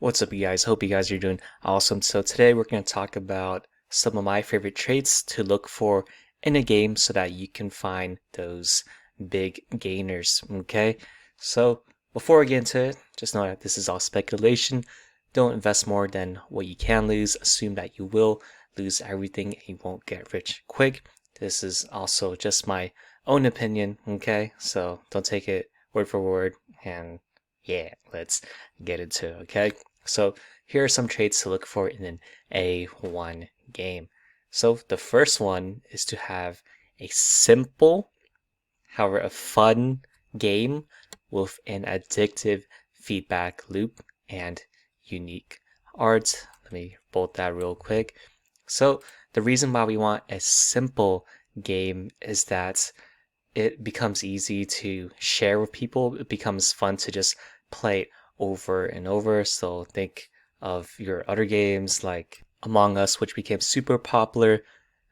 What's up, you guys? Hope you guys are doing awesome. So today we're going to talk about some of my favorite traits to look for in a game so that you can find those big gainers. Okay, so before we get into it, just know that this is all speculation. Don't invest more than what you can lose. Assume that you will lose everything and you won't get rich quick. This is also just my own opinion. Okay, so don't take it word for word. And yeah, let's get into it. Okay. So here are some traits to look for in an A1 game. So the first one is to have a simple, however, a fun game with an addictive feedback loop and unique art. Let me bold that real quick. So the reason why we want a simple game is that it becomes easy to share with people. It becomes fun to just play over and over. So think of your other games like Among Us, which became super popular,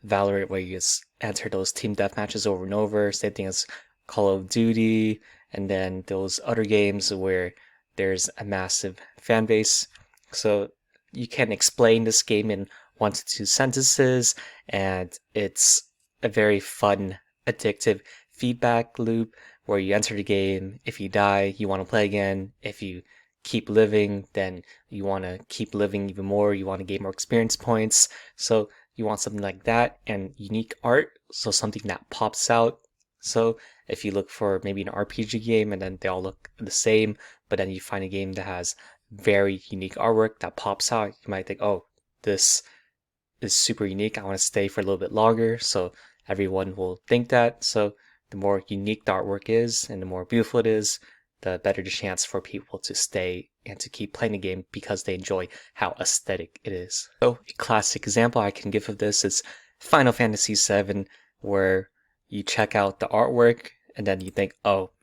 Valorant, where you just enter those team death matches over and over. Same thing as Call of Duty, and then those other games where there's a massive fan base. So you can explain this game in 1 to 2 sentences, and it's a very fun, addictive feedback loop where you enter the game. If you die, you want to play again. If you keep living, then you want to keep living even more. You want to gain more experience points. So you want something like that and unique art. So something that pops out. So if you look for maybe an RPG game and then they all look the same, but then you find a game that has very unique artwork that pops out, you might think, oh, this is super unique. I want to stay for a little bit longer. So everyone will think that. So the more unique the artwork is and the more beautiful it is, the better the chance for people to stay and to keep playing the game because they enjoy how aesthetic it is. So a classic example I can give of this is Final Fantasy VII, where you check out the artwork and then you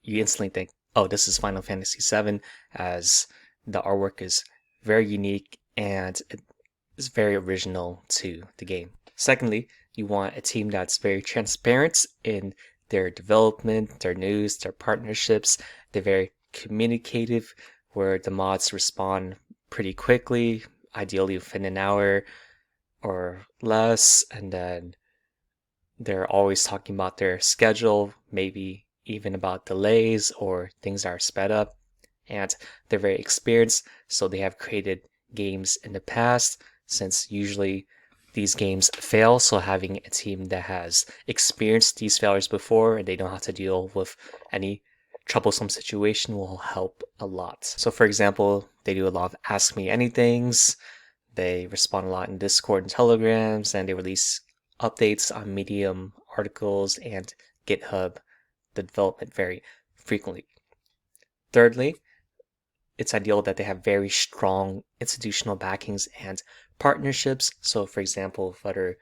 instantly think, oh, this is Final Fantasy VII, as the artwork is very unique and it is very original to the game. Secondly, you want a team that's very transparent in their development, their news, their partnerships. They're very communicative, where the mods respond pretty quickly, ideally within an hour or less, and then they're always talking about their schedule, maybe even about delays or things that are sped up. And they're very experienced, so they have created games in the past, since usually these games fail. So having a team that has experienced these failures before and they know how to deal with any troublesome situation will help a lot. So for example, they do a lot of Ask Me Anythings. They respond a lot in Discord and Telegrams, and they release updates on Medium articles and GitHub, the development, very frequently. Thirdly, it's ideal that they have very strong institutional backings and partnerships. So for example, if other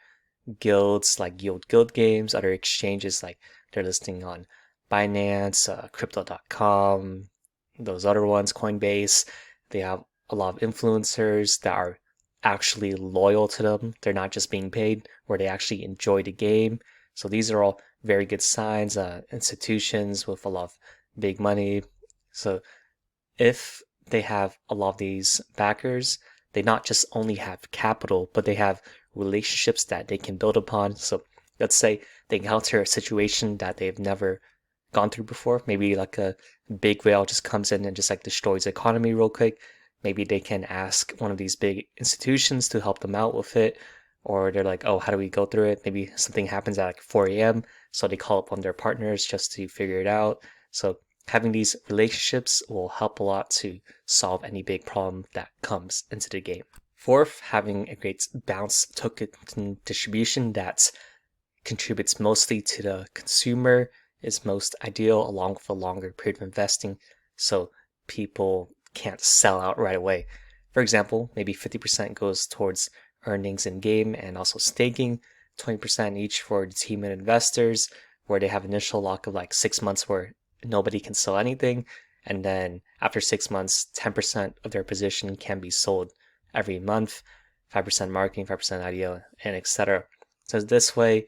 guilds like Guild Games, other exchanges like they're listing on Binance, Crypto.com, those other ones, Coinbase, they have a lot of influencers that are actually loyal to them. They're not just being paid, where they actually enjoy the game. So these are all very good signs. Institutions with a lot of big money. So if they have a lot of these backers, they not just only have capital, but they have relationships that they can build upon. So let's say they encounter a situation that they've never gone through before. Maybe like a big whale just comes in and just like destroys the economy real quick. Maybe they can ask one of these big institutions to help them out with it. Or they're like, oh, how do we go through it? Maybe something happens at like 4 a.m. So they call upon their partners just to figure it out. So having these relationships will help a lot to solve any big problem that comes into the game. Fourth, having a great bounce token distribution that contributes mostly to the consumer is most ideal, along with a longer period of investing, so people can't sell out right away. For example, maybe 50% goes towards earnings in game and also staking, 20% each for the team and investors, where they have initial lock of like 6 months where nobody can sell anything, and then after 6 months, 10% of their position can be sold every month, 5% marketing, 5% IDO, and etc. So this way,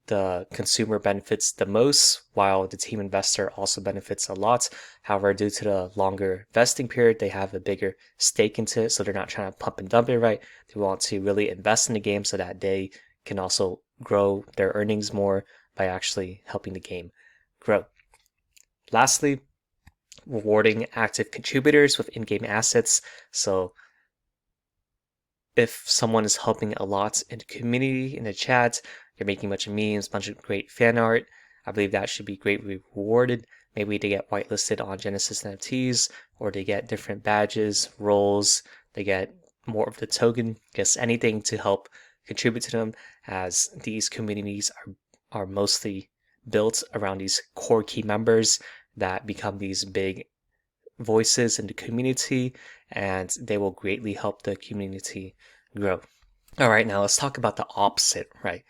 the consumer benefits the most, while the team investor also benefits a lot. However, due to the longer vesting period, they have a bigger stake into it, so they're not trying to pump and dump it, right? They want to really invest in the game so that they can also grow their earnings more by actually helping the game grow. Lastly, rewarding active contributors with in-game assets. So if someone is helping a lot in the community, in the chat, they're making a bunch of memes, a bunch of great fan art, I believe that should be greatly rewarded. Maybe they get whitelisted on Genesis NFTs, or they get different badges, roles, they get more of the token, guess anything to help contribute to them, as these communities are mostly built around these core key members that become these big voices in the community, and they will greatly help the community grow. All right, now let's talk about the opposite, right?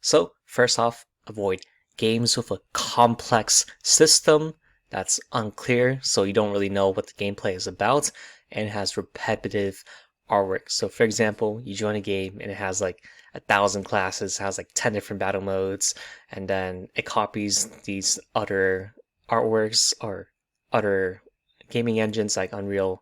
So first off, avoid games with a complex system that's unclear, so you don't really know what the gameplay is about, and has repetitive artwork. So for example, you join a game and it has like 1,000 classes, has like 10 different battle modes, and then it copies these other artworks or other gaming engines like Unreal,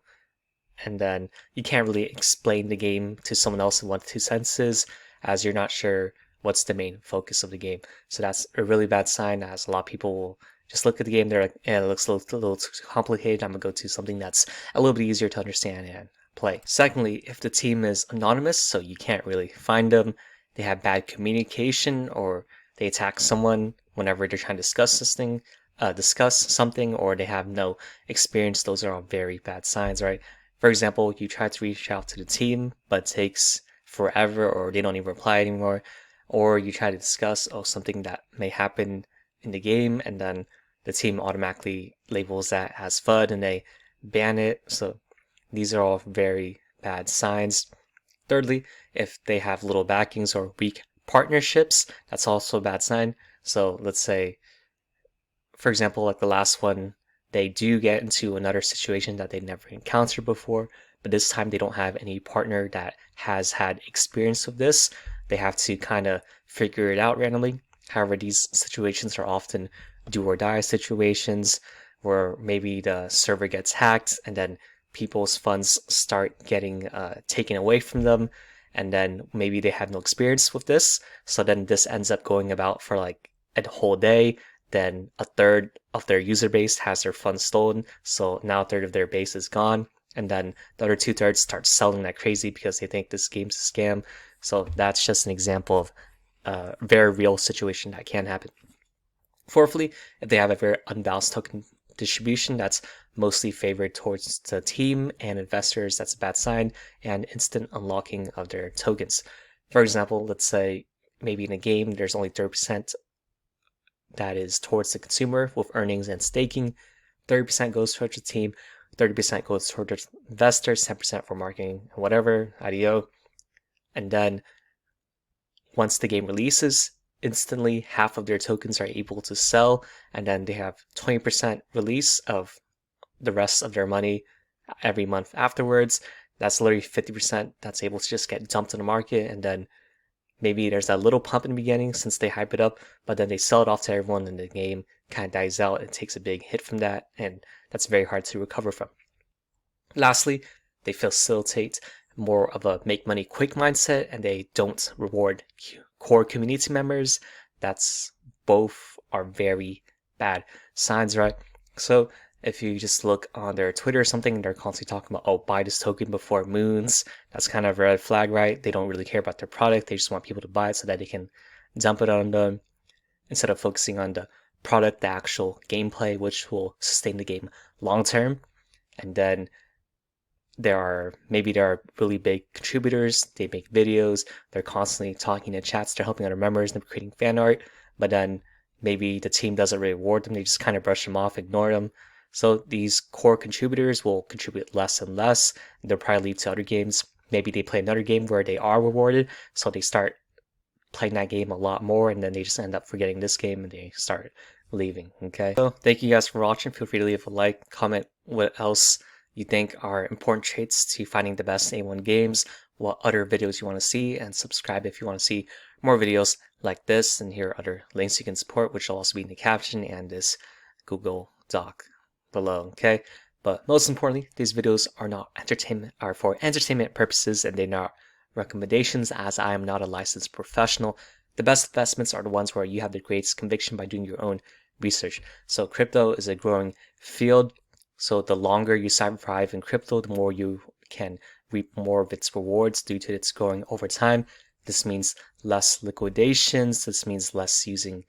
and then you can't really explain the game to someone else in 1 to 2 sentences, as you're not sure what's the main focus of the game. So that's a really bad sign, as a lot of people will just look at the game, they're like, it looks a little too complicated, I'm gonna go to something that's a little bit easier to understand and play. Secondly, if the team is anonymous, so you can't really find them, they have bad communication, or they attack someone whenever they're trying to discuss something, or they have no experience, those are all very bad signs, right? For example, you try to reach out to the team, but it takes forever, or they don't even reply anymore, or you try to discuss something that may happen in the game, and then the team automatically labels that as FUD and they ban it. So these are all very bad signs. Thirdly, if they have little backings or weak partnerships, that's also a bad sign. So let's say, for example, like the last one, they do get into another situation that they never encountered before, but this time they don't have any partner that has had experience with this. They have to kind of figure it out randomly. However, these situations are often do or die situations, where maybe the server gets hacked and then people's funds start getting taken away from them, and then maybe they have no experience with this, so then this ends up going about for like a whole day. Then a third of their user base has their funds stolen, so now a third of their base is gone, and then the other 2/3 start selling like crazy because they think this game's a scam. So that's just an example of a very real situation that can happen. Fourthly, if they have a very unbalanced token distribution that's mostly favored towards the team and investors, that's a bad sign, and instant unlocking of their tokens. For example, let's say maybe in a game there's only 30% that is towards the consumer with earnings and staking, 30% goes towards the team, 30% goes towards investors, 10% for marketing, whatever, IDO. And then once the game releases, instantly half of their tokens are able to sell, and then they have 20% release of the rest of their money every month afterwards. That's literally 50% that's able to just get dumped in the market, and then maybe there's that little pump in the beginning since they hype it up, but then they sell it off to everyone and the game kind of dies out. It takes a big hit from that, and that's very hard to recover from. Lastly, they facilitate more of a make money quick mindset, and they don't reward core community members. That's both are very bad signs, right? So if you just look on their Twitter or something, they're constantly talking about, oh, buy this token before moons. That's kind of a red flag, right? They don't really care about their product. They just want people to buy it so that they can dump it on them, instead of focusing on the product, the actual gameplay, which will sustain the game long term. And then there are really big contributors. They make videos. They're constantly talking in chats. They're helping other members. They're creating fan art. But then maybe the team doesn't really reward them. They just kind of brush them off, ignore them. So these core contributors will contribute less and less. They'll probably lead to other games. Maybe they play another game where they are rewarded, so they start playing that game a lot more, and then they just end up forgetting this game and they start leaving. Okay, so thank you guys for watching. Feel free to leave a like, comment what else you think are important traits to finding the best A1 games, what other videos you want to see, and subscribe if you want to see more videos like this. And here are other links you can support, which will also be in the caption and this Google Doc below, okay? But most importantly, these videos are for entertainment purposes, and they're not recommendations, as I am not a licensed professional. The best investments are the ones where you have the greatest conviction by doing your own research. So crypto is a growing field. So the longer you survive in crypto, the more you can reap more of its rewards due to its growing over time. This means less liquidations. This means less using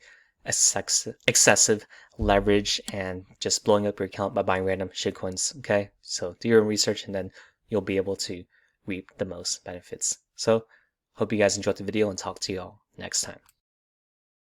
excessive leverage and just blowing up your account by buying random shitcoins. Okay, so do your own research, and then you'll be able to reap the most benefits. So hope you guys enjoyed the video, and talk to you all next time.